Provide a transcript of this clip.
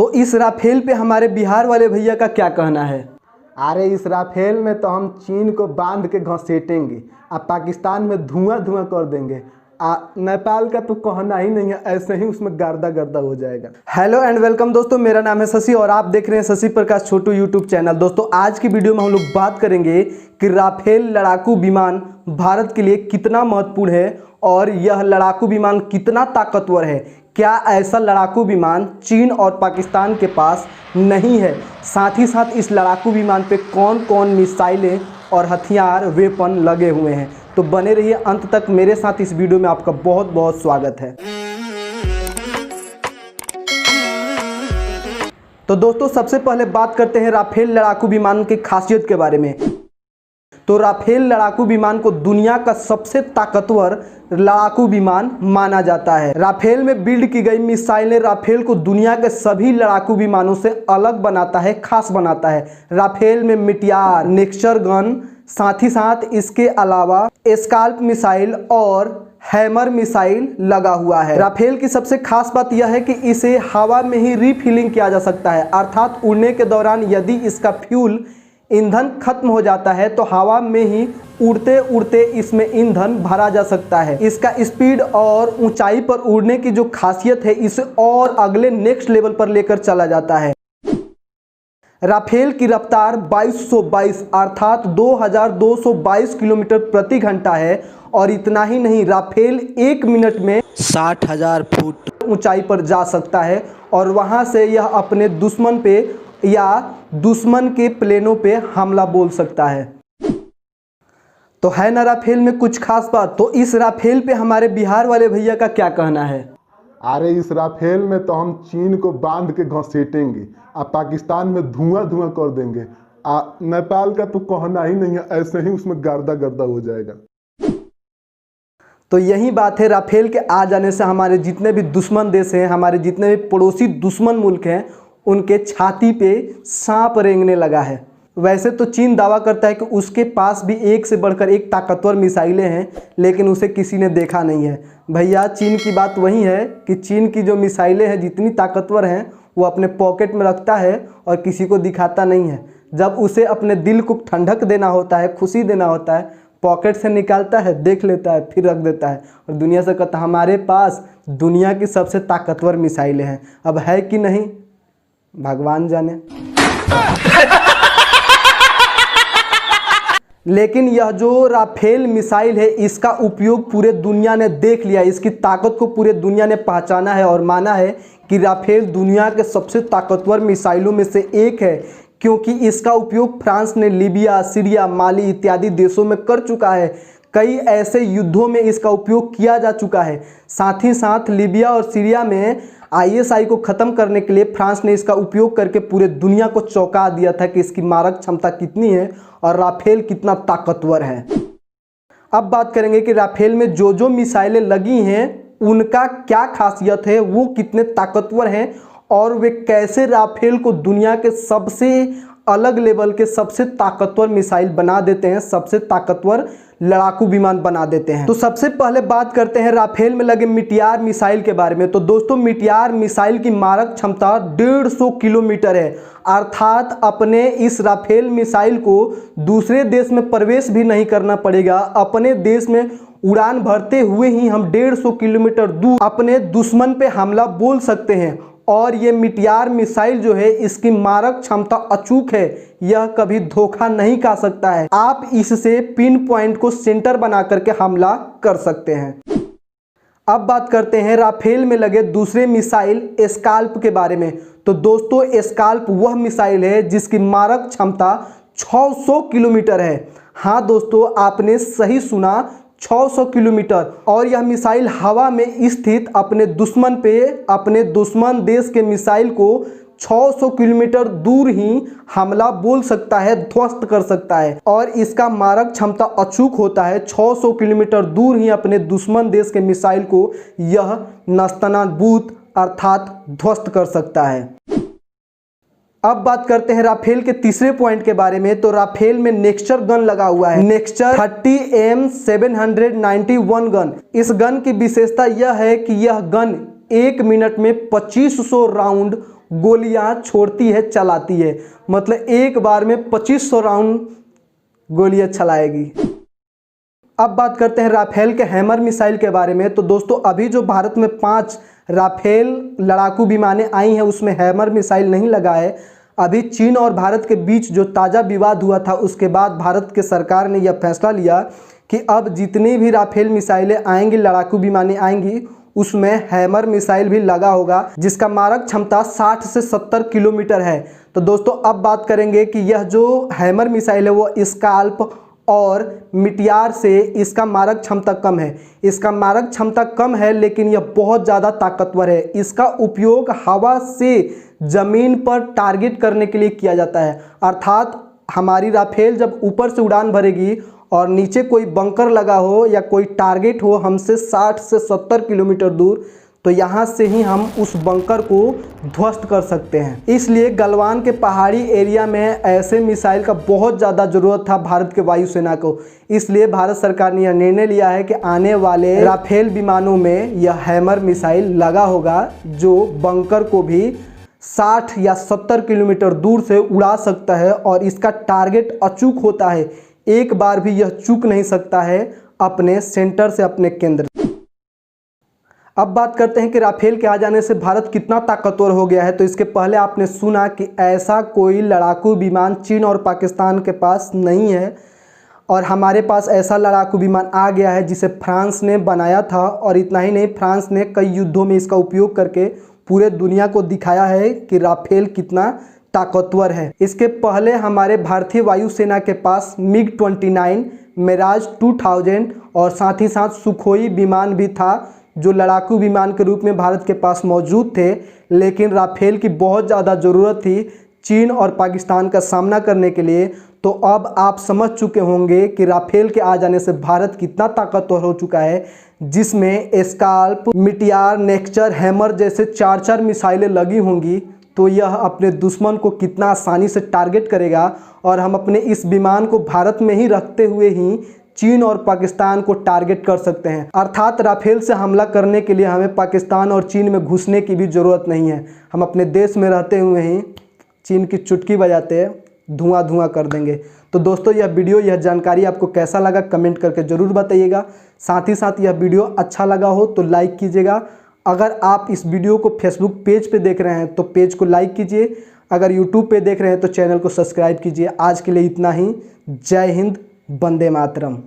तो इस राफेल पे हमारे बिहार वाले भैया का क्या कहना है? अरे इस राफेल में तो हम चीन को बांध के घसीटेंगे, पाकिस्तान में धुआं धुआं कर देंगे। नेपाल का तो कहना ही नहीं है, ऐसे ही उसमें गर्दा गर्दा हो जाएगा। हेलो एंड वेलकम दोस्तों, मेरा नाम है शशि और आप देख रहे हैं शशि प्रकाश छोटू यूट्यूब चैनल। दोस्तों आज की वीडियो में हम लोग बात करेंगे कि राफेल लड़ाकू विमान भारत के लिए कितना महत्वपूर्ण है और यह लड़ाकू विमान कितना ताकतवर है। क्या ऐसा लड़ाकू विमान चीन और पाकिस्तान के पास नहीं है? साथ ही साथ इस लड़ाकू विमान पे कौन कौन मिसाइलें और हथियार वेपन लगे हुए हैं। तो बने रहिए अंत तक मेरे साथ इस वीडियो में, आपका बहुत बहुत स्वागत है। तो दोस्तों सबसे पहले बात करते हैं राफेल लड़ाकू विमान की खासियत के बारे में। तो राफेल लड़ाकू विमान को दुनिया का सबसे ताकतवर लड़ाकू विमान माना जाता है। राफेल में बिल्ड की गई मिसाइलें राफेल को दुनिया के सभी लड़ाकू विमानों से अलग बनाता है, खास बनाता है। राफेल में मिटियार, नेक्सर गन, साथ ही साथ इसके अलावा स्काल्प मिसाइल और हैमर मिसाइल लगा हुआ है। राफेल की सबसे खास बात यह है कि इसे हवा में ही रीफिलिंग किया जा सकता है, अर्थात उड़ने के दौरान यदि इसका फ्यूल ईंधन खत्म हो जाता है तो हवा में ही उड़ते उड़ते इसमें ईंधन भरा जा सकता है। इसका स्पीड और ऊंचाई पर उड़ने की जो खासियत है इसे और अगले नेक्स्ट लेवल पर लेकर चला जाता है। राफेल की रफ्तार 2222 अर्थात 2222 किलोमीटर प्रति घंटा है। और इतना ही नहीं, राफेल 1 मिनट में 60,000 फुट ऊंचाई पर जा सकता है और वहां से यह अपने दुश्मन पे या दुश्मन के प्लेनों पे हमला बोल सकता है। तो है ना राफेल में कुछ खास बात। तो इस राफेल पे हमारे बिहार वाले भैया का क्या कहना है? अरे इस राफेल में तो हम चीन को बांध के घसीटेंगे, पाकिस्तान में धुआं धुआं कर देंगे। नेपाल का तो कहना ही नहीं है, ऐसे ही उसमें गर्दा गर्दा हो जाएगा। तो यही बात है, राफेल के आ जाने से हमारे जितने भी दुश्मन देश हैं, हमारे जितने भी पड़ोसी दुश्मन मुल्क हैं, उनके छाती पे सांप रेंगने लगा है। वैसे तो चीन दावा करता है कि उसके पास भी एक से बढ़कर एक ताकतवर मिसाइलें हैं, लेकिन उसे किसी ने देखा नहीं है। भैया चीन की बात वही है कि चीन की जो मिसाइलें हैं जितनी ताकतवर हैं वो अपने पॉकेट में रखता है और किसी को दिखाता नहीं है। जब उसे अपने दिल को ठंडक देना होता है, खुशी देना होता है, पॉकेट से निकालता है, देख लेता है, फिर रख देता है और दुनिया से कहता है हमारे पास दुनिया की सबसे ताकतवर मिसाइलें हैं। अब है कि नहीं भगवान जाने। लेकिन यह जो राफेल मिसाइल है इसका उपयोग पूरे दुनिया ने देख लिया, इसकी ताकत को पूरे दुनिया ने पहचाना है और माना है कि राफेल दुनिया के सबसे ताकतवर मिसाइलों में से एक है, क्योंकि इसका उपयोग फ्रांस ने लीबिया, सीरिया, माली इत्यादि देशों में कर चुका है। कई ऐसे युद्धों में इसका उपयोग किया जा चुका है। साथ ही साथ लीबिया और सीरिया में ISI को ख़त्म करने के लिए फ्रांस ने इसका उपयोग करके पूरे दुनिया को चौंका दिया था कि इसकी मारक क्षमता कितनी है और राफेल कितना ताकतवर है। अब बात करेंगे कि राफेल में जो जो मिसाइलें लगी हैं उनका क्या खासियत है, वो कितने ताकतवर हैं और वे कैसे राफेल को दुनिया के सबसे अलग लेवल के सबसे ताकतवर मिसाइल बना देते हैं, सबसे ताकतवर लड़ाकू विमान बना देते हैं। तो सबसे पहले बात करते हैं राफेल में लगे मिटियार मिसाइल के बारे में। तो दोस्तों मिटियार मिसाइल की मारक क्षमता 150 किलोमीटर है, अर्थात अपने इस राफेल मिसाइल को दूसरे देश में प्रवेश भी नहीं करना पड़ेगा। अपने देश में उड़ान भरते हुए ही हम 150 किलोमीटर दूर अपने दुश्मन पे हमला बोल सकते हैं। और ये मिटियार मिसाइल जो है इसकी मारक क्षमता अचूक है, यह कभी धोखा नहीं खा सकता है। आप इससे पिन पॉइंट को सेंटर बना करके हमला कर सकते हैं। अब बात करते हैं राफेल में लगे दूसरे मिसाइल स्काल्प के बारे में। तो दोस्तों स्काल्प वह मिसाइल है जिसकी मारक क्षमता 600 किलोमीटर है। हाँ दोस्तों आपने सही सुना, 600 किलोमीटर। और यह मिसाइल हवा में स्थित अपने दुश्मन पे, अपने दुश्मन देश के मिसाइल को 600 किलोमीटर दूर ही हमला बोल सकता है, ध्वस्त कर सकता है। और इसका मारक क्षमता अचूक होता है, 600 किलोमीटर दूर ही अपने दुश्मन देश के मिसाइल को यह नस्तनाबूद अर्थात ध्वस्त कर सकता है। अब बात करते हैं राफेल के तीसरे पॉइंट के बारे में। तो राफेल में नेक्सर गन लगा हुआ है, नेक्सर 30M791 गन। इस गन की विशेषता यह है कि यह गन 1 मिनट में 2500 राउंड गोलियां छोड़ती है, चलाती है। मतलब एक बार में 2500 राउंड गोलियां चलाएगी। अब बात करते हैं राफेल के हैमर मिसाइल के बारे में। तो दोस्तों अभी जो भारत में 5 राफेल लड़ाकू विमानें आई हैं उसमें हैमर मिसाइल नहीं लगा है। अभी चीन और भारत के बीच जो ताज़ा विवाद हुआ था उसके बाद भारत के सरकार ने यह फैसला लिया कि अब जितनी भी राफेल मिसाइलें आएंगी, लड़ाकू विमानें आएंगी, उसमें हैमर मिसाइल भी लगा होगा जिसका मारक क्षमता 60 से 70 किलोमीटर है। तो दोस्तों अब बात करेंगे कि यह जो हैमर मिसाइल है वो स्काल्प और मिटियार से इसका मारक क्षमता कम है। इसका मारक क्षमता कम है लेकिन यह बहुत ज़्यादा ताकतवर है। इसका उपयोग हवा से ज़मीन पर टारगेट करने के लिए किया जाता है। अर्थात हमारी राफेल जब ऊपर से उड़ान भरेगी और नीचे कोई बंकर लगा हो या कोई टारगेट हो हमसे 60 से 70 किलोमीटर दूर, तो यहाँ से ही हम उस बंकर को ध्वस्त कर सकते हैं। इसलिए गलवान के पहाड़ी एरिया में ऐसे मिसाइल का बहुत ज़्यादा ज़रूरत था भारत के वायुसेना को। इसलिए भारत सरकार ने यह निर्णय लिया है कि आने वाले राफेल विमानों में यह हैमर मिसाइल लगा होगा जो बंकर को भी 60 या 70 किलोमीटर दूर से उड़ा सकता है और इसका टारगेट अचूक होता है। एक बार भी यह चूक नहीं सकता है अपने सेंटर से, अपने केंद्र। अब बात करते हैं कि राफेल के आ जाने से भारत कितना ताकतवर हो गया है। तो इसके पहले आपने सुना कि ऐसा कोई लड़ाकू विमान चीन और पाकिस्तान के पास नहीं है और हमारे पास ऐसा लड़ाकू विमान आ गया है जिसे फ्रांस ने बनाया था। और इतना ही नहीं, फ्रांस ने कई युद्धों में इसका उपयोग करके पूरे दुनिया को दिखाया है कि राफेल कितना ताकतवर है। इसके पहले हमारे भारतीय वायुसेना के पास MiG-29, मिराज 2000 और साथ ही साथ सुखोई विमान भी था जो लड़ाकू विमान के रूप में भारत के पास मौजूद थे। लेकिन राफेल की बहुत ज़्यादा ज़रूरत थी चीन और पाकिस्तान का सामना करने के लिए। तो अब आप समझ चुके होंगे कि राफेल के आ जाने से भारत कितना ताकतवर हो चुका है, जिसमें स्काल्प, मिटियार, नेक्चर, हैमर जैसे 4-4 मिसाइलें लगी होंगी। तो यह अपने दुश्मन को कितना आसानी से टारगेट करेगा और हम अपने इस विमान को भारत में ही रखते हुए ही चीन और पाकिस्तान को टारगेट कर सकते हैं। अर्थात राफेल से हमला करने के लिए हमें पाकिस्तान और चीन में घुसने की भी ज़रूरत नहीं है। हम अपने देश में रहते हुए ही चीन की चुटकी बजाते धुआं धुआं कर देंगे। तो दोस्तों यह वीडियो, यह जानकारी आपको कैसा लगा कमेंट करके ज़रूर बताइएगा। साथ ही साथ यह वीडियो अच्छा लगा हो तो लाइक कीजिएगा। अगर आप इस वीडियो को फेसबुक पेज पे देख रहे हैं तो पेज को लाइक कीजिए। अगर यूट्यूब पे देख रहे हैं तो चैनल को सब्सक्राइब कीजिए। आज के लिए इतना ही। जय हिंद, वंदे मातरम।